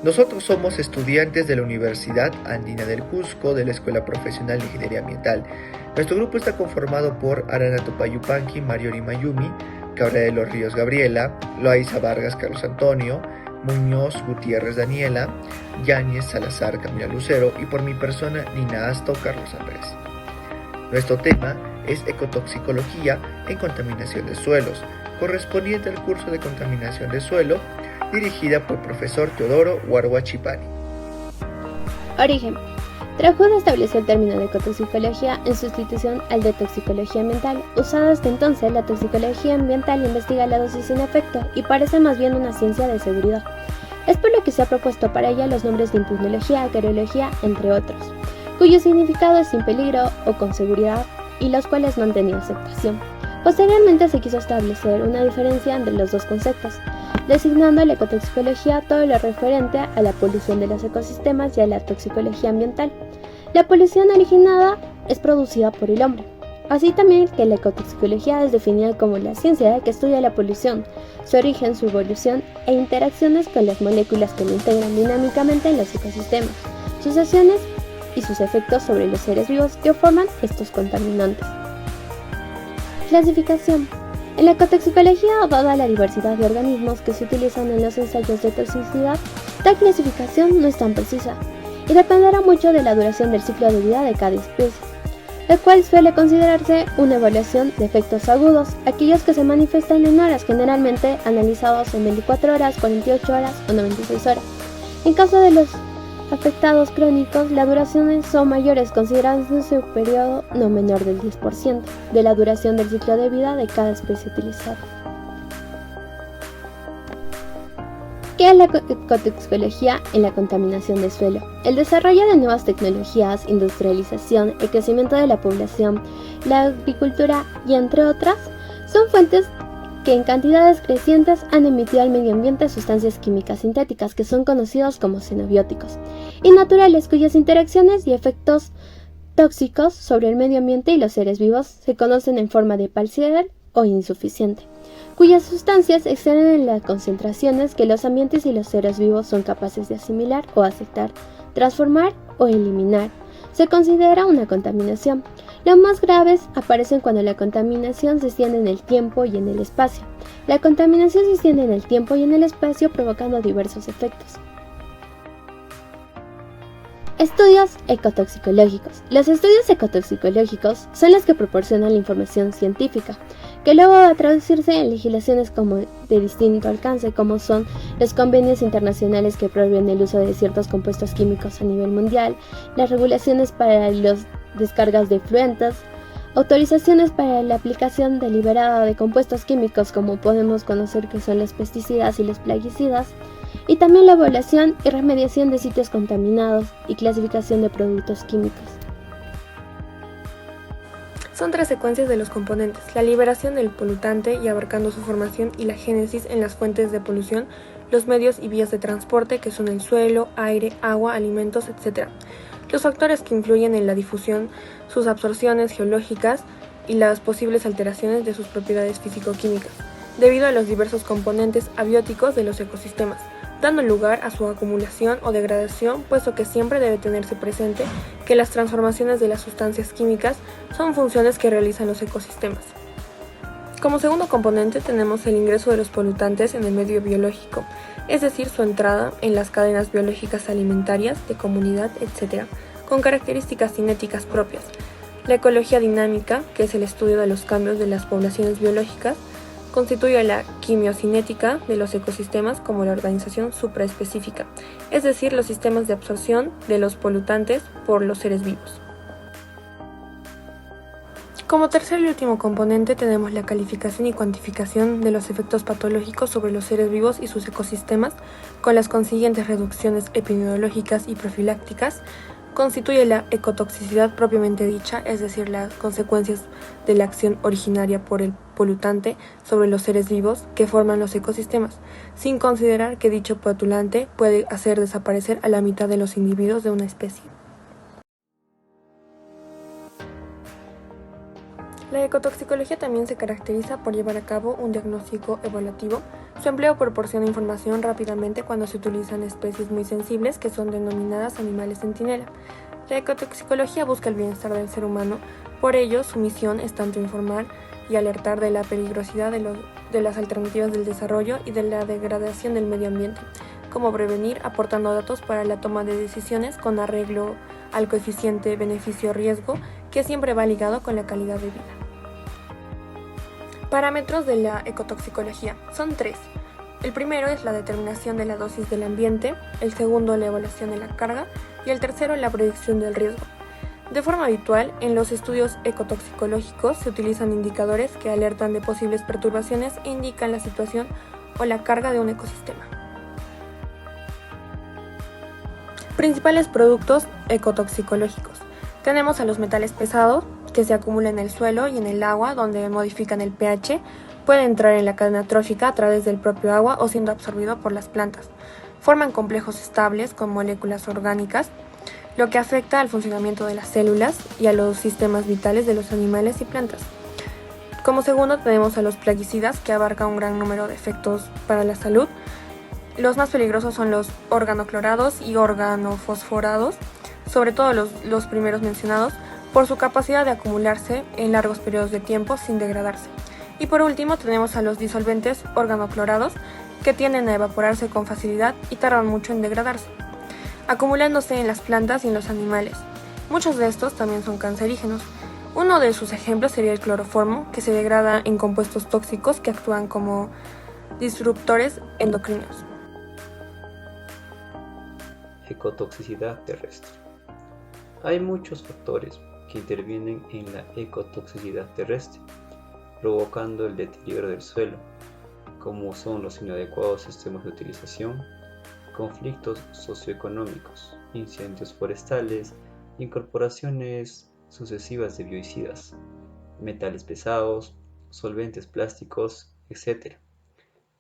Nosotros somos estudiantes de la Universidad Andina del Cusco de la Escuela Profesional de Ingeniería Ambiental. Nuestro grupo está conformado por Arana Topayupanqui, Mariori Mayumi, Cabrera de los Ríos Gabriela, Loaiza Vargas Carlos Antonio, Muñoz Gutiérrez Daniela, Yáñez Salazar Camila Lucero y por mi persona Nina Asto Carlos Andrés. Nuestro tema es ecotoxicología en contaminación de suelos, correspondiente al curso de contaminación de suelo, dirigida por el profesor Teodoro Huarhuachipani. Origen. Trajuda estableció el término de ecotoxicología en sustitución al de toxicología ambiental. Usada hasta entonces, la toxicología ambiental investiga la dosis sin efecto y parece más bien una ciencia de seguridad. Es por lo que se ha propuesto para ella los nombres de impugnología, cardiología, entre otros, cuyo significado es sin peligro o con seguridad y los cuales no han tenido aceptación. Posteriormente se quiso establecer una diferencia entre los dos conceptos, designando a la ecotoxicología todo lo referente a la polución de los ecosistemas y a la toxicología ambiental. La polución originada es producida por el hombre. Así también que la ecotoxicología es definida como la ciencia que estudia la polución, su origen, su evolución e interacciones con las moléculas que lo integran dinámicamente en los ecosistemas, sus acciones y sus efectos sobre los seres vivos que forman estos contaminantes. Clasificación. En la ecotoxicología, dada la diversidad de organismos que se utilizan en los ensayos de toxicidad, tal clasificación no es tan precisa y dependerá mucho de la duración del ciclo de vida de cada especie, el cual suele considerarse una evaluación de efectos agudos, aquellos que se manifiestan en horas, generalmente analizados en 24 horas, 48 horas o 96 horas. En caso de los afectados crónicos, las duraciones son mayores, considerándose un periodo no menor del 10% de la duración del ciclo de vida de cada especie utilizada. ¿Qué es la ecotoxicología en la contaminación de suelo? El desarrollo de nuevas tecnologías, industrialización, el crecimiento de la población, la agricultura y entre otras, son fuentes que en cantidades crecientes han emitido al medio ambiente sustancias químicas sintéticas que son conocidos como xenobióticos y naturales, cuyas interacciones y efectos tóxicos sobre el medio ambiente y los seres vivos se conocen en forma de parcial o insuficiente, cuyas sustancias exceden en las concentraciones que los ambientes y los seres vivos son capaces de asimilar o aceptar, transformar o eliminar. Se considera una contaminación. Los más graves aparecen cuando la contaminación se extiende en el tiempo y en el espacio. La contaminación se extiende en el tiempo y en el espacio provocando diversos efectos. Estudios ecotoxicológicos. Los estudios ecotoxicológicos son los que proporcionan la información científica, que luego va a traducirse en legislaciones de distinto alcance, como son los convenios internacionales que prohíben el uso de ciertos compuestos químicos a nivel mundial, las regulaciones para las descargas de efluentes, autorizaciones para la aplicación deliberada de compuestos químicos como podemos conocer que son los pesticidas y los plaguicidas, y también la evaluación y remediación de sitios contaminados y clasificación de productos químicos. Son tres secuencias de los componentes: la liberación del polutante y abarcando su formación y la génesis en las fuentes de polución, los medios y vías de transporte que son el suelo, aire, agua, alimentos, etc. Los factores que influyen en la difusión, sus absorciones geológicas y las posibles alteraciones de sus propiedades físico-químicas, debido a los diversos componentes abióticos de los ecosistemas, dando lugar a su acumulación o degradación, puesto que siempre debe tenerse presente que las transformaciones de las sustancias químicas son funciones que realizan los ecosistemas. Como segundo componente tenemos el ingreso de los polutantes en el medio biológico, es decir, su entrada en las cadenas biológicas alimentarias, de comunidad, etc., con características cinéticas propias. La ecología dinámica, que es el estudio de los cambios de las poblaciones biológicas, constituye la quimiocinética de los ecosistemas como la organización supraespecífica, es decir, los sistemas de absorción de los polutantes por los seres vivos. Como tercer y último componente tenemos la calificación y cuantificación de los efectos patológicos sobre los seres vivos y sus ecosistemas, con las consiguientes reducciones epidemiológicas y profilácticas. Constituye la ecotoxicidad propiamente dicha, es decir, las consecuencias de la acción originaria por el polutante sobre los seres vivos que forman los ecosistemas, sin considerar que dicho polutante puede hacer desaparecer a la mitad de los individuos de una especie. La ecotoxicología también se caracteriza por llevar a cabo un diagnóstico evaluativo. Su empleo proporciona información rápidamente cuando se utilizan especies muy sensibles que son denominadas animales centinela. La ecotoxicología busca el bienestar del ser humano, por ello su misión es tanto informar y alertar de la peligrosidad de las alternativas del desarrollo y de la degradación del medio ambiente, como prevenir aportando datos para la toma de decisiones con arreglo al coeficiente beneficio-riesgo que siempre va ligado con la calidad de vida. Parámetros de la ecotoxicología son 3. El primero es la determinación de la dosis del ambiente, el segundo la evaluación de la carga y el tercero la predicción del riesgo. De forma habitual, en los estudios ecotoxicológicos se utilizan indicadores que alertan de posibles perturbaciones e indican la situación o la carga de un ecosistema. Principales productos ecotoxicológicos. Tenemos a los metales pesados, que se acumulan en el suelo y en el agua, donde modifican el pH, pueden entrar en la cadena trófica a través del propio agua o siendo absorbido por las plantas. Forman complejos estables con moléculas orgánicas, lo que afecta al funcionamiento de las células y a los sistemas vitales de los animales y plantas. Como segundo tenemos a los plaguicidas, que abarcan un gran número de efectos para la salud. Los más peligrosos son los organoclorados y organofosforados, sobre todo los primeros mencionados, por su capacidad de acumularse en largos periodos de tiempo sin degradarse. Y por último tenemos a los disolventes organoclorados, que tienden a evaporarse con facilidad y tardan mucho en degradarse, acumulándose en las plantas y en los animales. Muchos de estos también son cancerígenos. Uno de sus ejemplos sería el cloroformo, que se degrada en compuestos tóxicos que actúan como disruptores endocrinos. Ecotoxicidad terrestre. Hay muchos factores que intervienen en la ecotoxicidad terrestre, provocando el deterioro del suelo, como son los inadecuados sistemas de utilización, conflictos socioeconómicos, incendios forestales, incorporaciones sucesivas de biocidas, metales pesados, solventes plásticos, etc.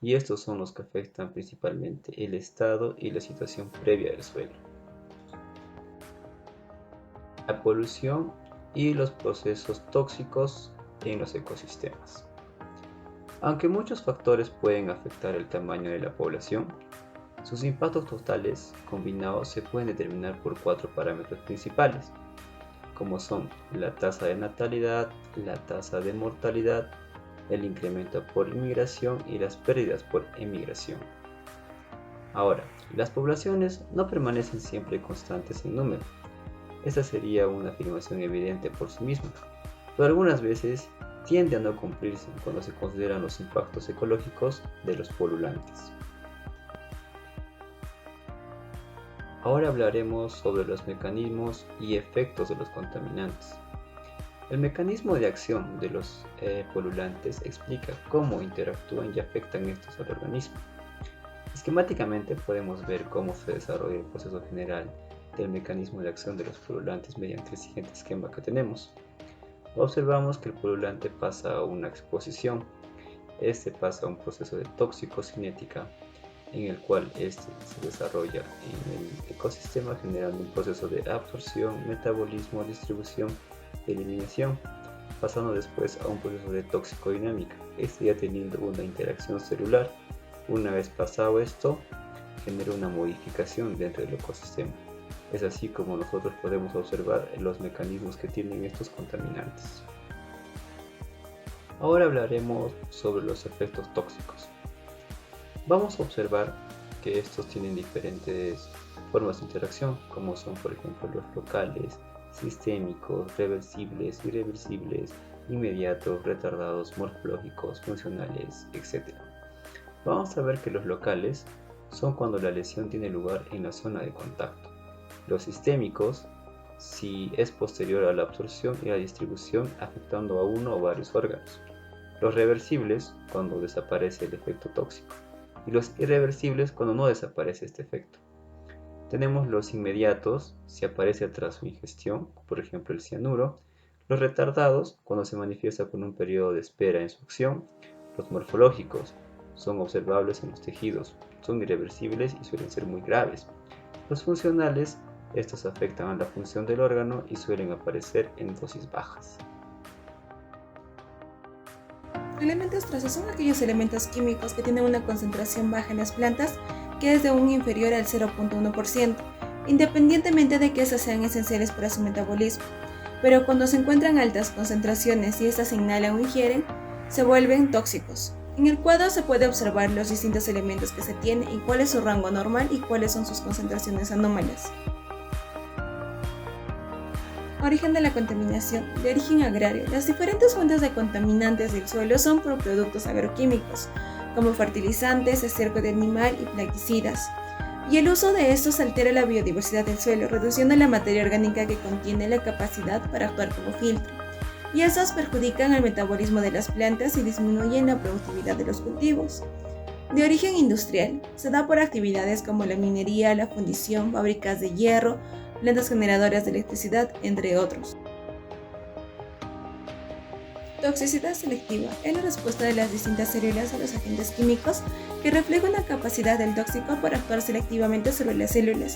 Y estos son los que afectan principalmente el estado y la situación previa del suelo. La polución y los procesos tóxicos en los ecosistemas. Aunque muchos factores pueden afectar el tamaño de la población, sus impactos totales combinados se pueden determinar por 4 parámetros principales, como son la tasa de natalidad, la tasa de mortalidad, el incremento por inmigración y las pérdidas por emigración. Ahora, las poblaciones no permanecen siempre constantes en número. Esta sería una afirmación evidente por sí misma, pero algunas veces tiende a no cumplirse cuando se consideran los impactos ecológicos de los polulantes. Ahora hablaremos sobre los mecanismos y efectos de los contaminantes. El mecanismo de acción de los polulantes explica cómo interactúan y afectan estos al organismo. Esquemáticamente podemos ver cómo se desarrolla el proceso general del mecanismo de acción de los polulantes mediante el siguiente esquema que tenemos. Observamos que el polulante pasa a una exposición. Este pasa a un proceso de toxicocinética, en el cual este se desarrolla en el ecosistema generando un proceso de absorción, metabolismo, distribución y eliminación, pasando después a un proceso de toxicodinámica, este ya teniendo una interacción celular. Una vez pasado esto, genera una modificación dentro del ecosistema. Es así como nosotros podemos observar los mecanismos que tienen estos contaminantes. Ahora hablaremos sobre los efectos tóxicos. Vamos a observar que estos tienen diferentes formas de interacción, como son por ejemplo los locales, sistémicos, reversibles, irreversibles, inmediatos, retardados, morfológicos, funcionales, etc. Vamos a ver que los locales son cuando la lesión tiene lugar en la zona de contacto. Los sistémicos, si es posterior a la absorción y la distribución, afectando a uno o varios órganos. Los reversibles, cuando desaparece el efecto tóxico. Y los irreversibles, cuando no desaparece este efecto. Tenemos los inmediatos, si aparece tras su ingestión, por ejemplo el cianuro. Los retardados, cuando se manifiesta con un periodo de espera en su acción. Los morfológicos, son observables en los tejidos, son irreversibles y suelen ser muy graves. Los funcionales, estos afectan a la función del órgano y suelen aparecer en dosis bajas. Elementos traza son aquellos elementos químicos que tienen una concentración baja en las plantas que es de un inferior al 0.1%, independientemente de que esas sean esenciales para su metabolismo. Pero cuando se encuentran altas concentraciones y estas se inhalan o ingieren, se vuelven tóxicos. En el cuadro se puede observar los distintos elementos que se tienen y cuál es su rango normal y cuáles son sus concentraciones anómalas. Origen de la contaminación. De origen agrario, las diferentes fuentes de contaminantes del suelo son por productos agroquímicos, como fertilizantes, estiércol de animal y plaguicidas. Y el uso de estos altera la biodiversidad del suelo, reduciendo la materia orgánica que contiene la capacidad para actuar como filtro. Y estos perjudican el metabolismo de las plantas y disminuyen la productividad de los cultivos. De origen industrial, se da por actividades como la minería, la fundición, fábricas de hierro, plantas generadoras de electricidad, entre otros. Toxicidad selectiva es la respuesta de las distintas células a los agentes químicos que refleja una capacidad del tóxico para actuar selectivamente sobre las células,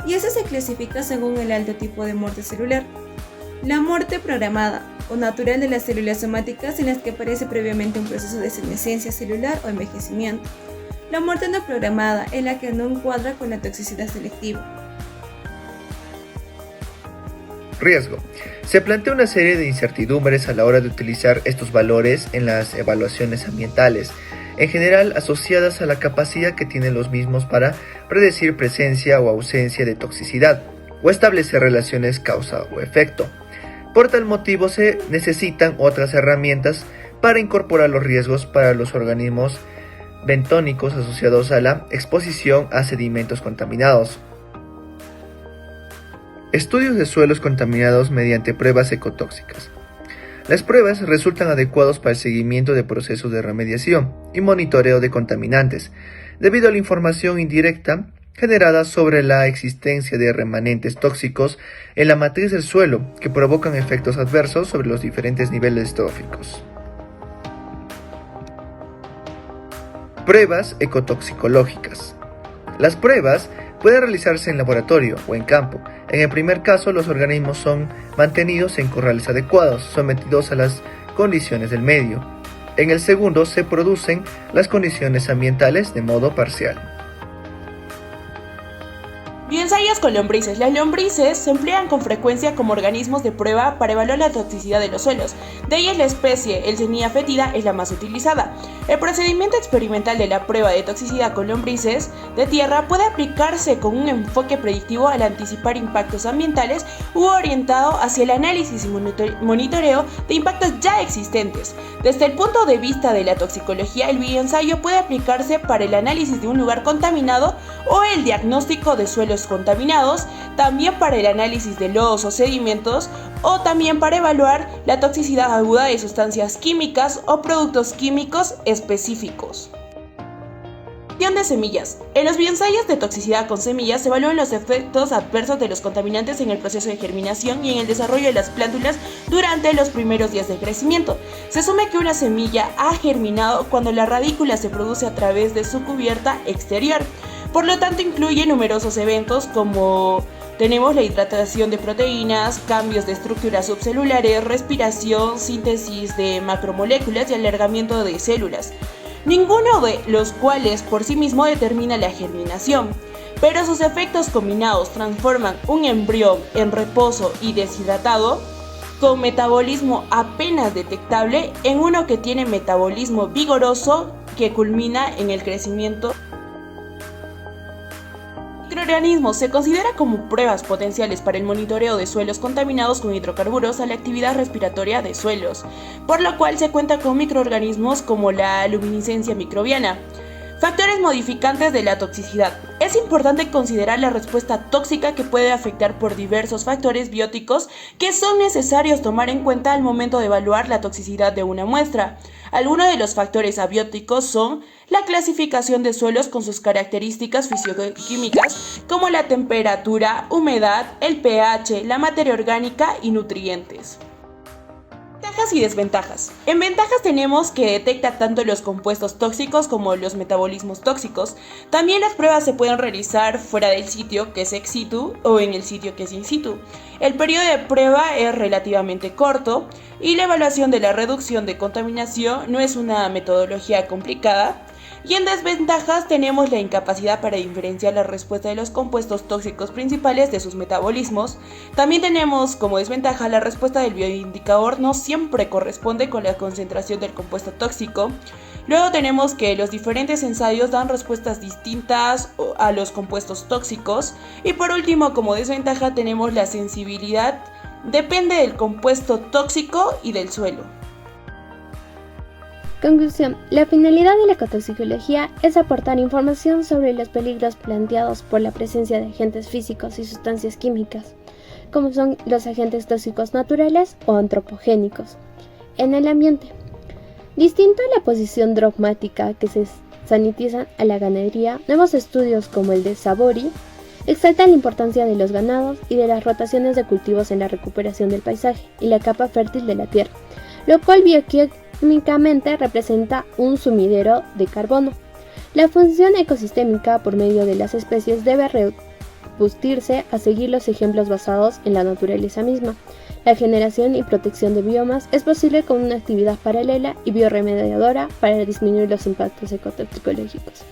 y eso se clasifica según el alto tipo de muerte celular. La muerte programada o natural de las células somáticas en las que aparece previamente un proceso de senescencia celular o envejecimiento. La muerte no programada es la que no encuadra con la toxicidad selectiva. Riesgo. Se plantea una serie de incertidumbres a la hora de utilizar estos valores en las evaluaciones ambientales, en general asociadas a la capacidad que tienen los mismos para predecir presencia o ausencia de toxicidad, o establecer relaciones causa o efecto. Por tal motivo se necesitan otras herramientas para incorporar los riesgos para los organismos bentónicos asociados a la exposición a sedimentos contaminados. Estudios de suelos contaminados mediante pruebas ecotóxicas. Las pruebas resultan adecuados para el seguimiento de procesos de remediación y monitoreo de contaminantes, debido a la información indirecta generada sobre la existencia de remanentes tóxicos en la matriz del suelo que provocan efectos adversos sobre los diferentes niveles tróficos. Pruebas ecotoxicológicas. Las pruebas pueden realizarse en laboratorio o en campo. En el primer caso, los organismos son mantenidos en corrales adecuados, sometidos a las condiciones del medio. En el segundo, se producen las condiciones ambientales de modo parcial. Bioensayos con lombrices. Las lombrices se emplean con frecuencia como organismos de prueba para evaluar la toxicidad de los suelos. De ellas la especie Elsenia fetida es la más utilizada. El procedimiento experimental de la prueba de toxicidad con lombrices de tierra puede aplicarse con un enfoque predictivo al anticipar impactos ambientales u orientado hacia el análisis y monitoreo de impactos ya existentes. Desde el punto de vista de la toxicología, el bioensayo puede aplicarse para el análisis de un lugar contaminado o el diagnóstico de suelos contaminados, también para el análisis de lodos o sedimentos, o también para evaluar la toxicidad aguda de sustancias químicas o productos químicos específicos. De semillas. En los bioensayos de toxicidad con semillas se evalúan los efectos adversos de los contaminantes en el proceso de germinación y en el desarrollo de las plántulas durante los primeros días de crecimiento. Se asume que una semilla ha germinado cuando la radícula se produce a través de su cubierta exterior. Por lo tanto, incluye numerosos eventos como tenemos la hidratación de proteínas, cambios de estructuras subcelulares, respiración, síntesis de macromoléculas y alargamiento de células, ninguno de los cuales por sí mismo determina la germinación, pero sus efectos combinados transforman un embrión en reposo y deshidratado, con metabolismo apenas detectable, en uno que tiene metabolismo vigoroso que culmina en el crecimiento. Microorganismos se considera como pruebas potenciales para el monitoreo de suelos contaminados con hidrocarburos a la actividad respiratoria de suelos, por lo cual se cuenta con microorganismos como la luminiscencia microbiana. Factores modificantes de la toxicidad. Es importante considerar la respuesta tóxica que puede afectar por diversos factores bióticos que son necesarios tomar en cuenta al momento de evaluar la toxicidad de una muestra. Algunos de los factores abióticos son la clasificación de suelos con sus características fisicoquímicas como la temperatura, humedad, el pH, la materia orgánica y nutrientes. Ventajas Ventajas y desventajas. En ventajas tenemos que detecta tanto los compuestos tóxicos como los metabolismos tóxicos. También las pruebas se pueden realizar fuera del sitio, que es ex situ, o en el sitio, que es in situ. El periodo de prueba es relativamente corto y la evaluación de la reducción de contaminación no es una metodología complicada. Y en desventajas tenemos la incapacidad para diferenciar la respuesta de los compuestos tóxicos principales de sus metabolismos. También tenemos como desventaja la respuesta del bioindicador no siempre corresponde con la concentración del compuesto tóxico. Luego tenemos que los diferentes ensayos dan respuestas distintas a los compuestos tóxicos. Y por último, como desventaja tenemos la sensibilidad, depende del compuesto tóxico y del suelo. Conclusión. La finalidad de la ecotoxicología es aportar información sobre los peligros planteados por la presencia de agentes físicos y sustancias químicas, como son los agentes tóxicos naturales o antropogénicos, en el ambiente. Distinto a la posición dogmática que se sanitizan a la ganadería, nuevos estudios como el de Sabori exaltan la importancia de los ganados y de las rotaciones de cultivos en la recuperación del paisaje y la capa fértil de la tierra, lo cual bioquímicamente representa un sumidero de carbono. La función ecosistémica por medio de las especies debe reducirse a seguir los ejemplos basados en la naturaleza misma. La generación y protección de biomas es posible con una actividad paralela y bioremediadora para disminuir los impactos ecotoxicológicos.